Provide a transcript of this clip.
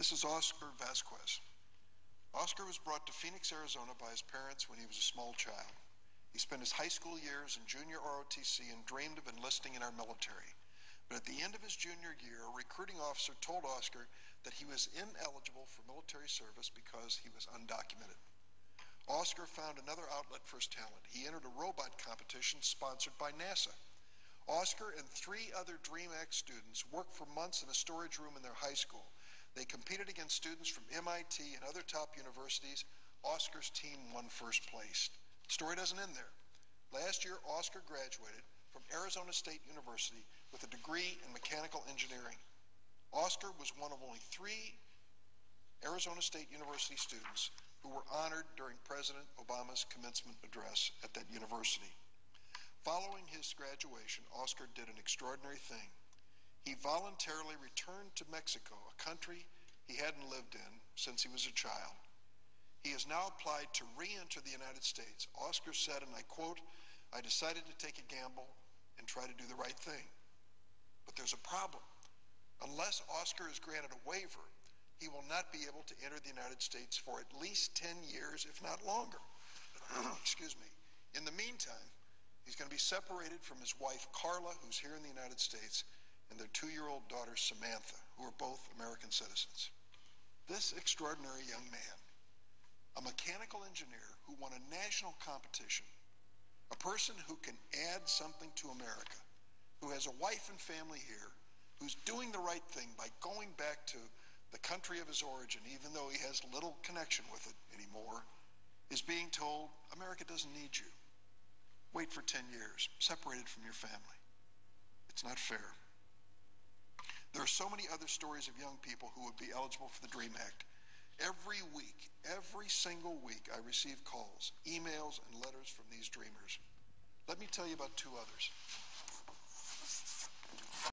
This is Oscar Vazquez. Oscar was brought to Phoenix, Arizona by his parents when he was a small child. He spent his high school years in junior ROTC and dreamed of enlisting in our military. But at the end of his junior year, a recruiting officer told Oscar that he was ineligible for military service because he was undocumented. Oscar found another outlet for his talent. He entered a robot competition sponsored by NASA. Oscar and 3 other Dream Act students worked for months in a storage room in their high school. They competed against students from MIT and other top universities. Oscar's team won first place. The story doesn't end there. Last year, Oscar graduated from Arizona State University with a degree in mechanical engineering. Oscar was one of only 3 Arizona State University students who were honored during President Obama's commencement address at that university. Following his graduation, Oscar did an extraordinary thing. He voluntarily returned to Mexico, a country he hadn't lived in since he was a child. He has now applied to re-enter the United States. Oscar said, and I quote, "I decided to take a gamble and try to do the right thing." But there's a problem. Unless Oscar is granted a waiver, he will not be able to enter the United States for at least 10 years, if not longer. Excuse me. In the meantime, he's going to be separated from his wife, Carla, who's here in the United States, and their 2-year-old daughter, Samantha, who are both American citizens. This extraordinary young man, a mechanical engineer who won a national competition, a person who can add something to America, who has a wife and family here, who's doing the right thing by going back to the country of his origin, even though he has little connection with it anymore, is being told, America doesn't need you. Wait for 10 years, separated from your family. It's not fair. There are so many other stories of young people who would be eligible for the DREAM Act. Every week, every single week, I receive calls, emails, and letters from these dreamers. Let me tell you about 2 others.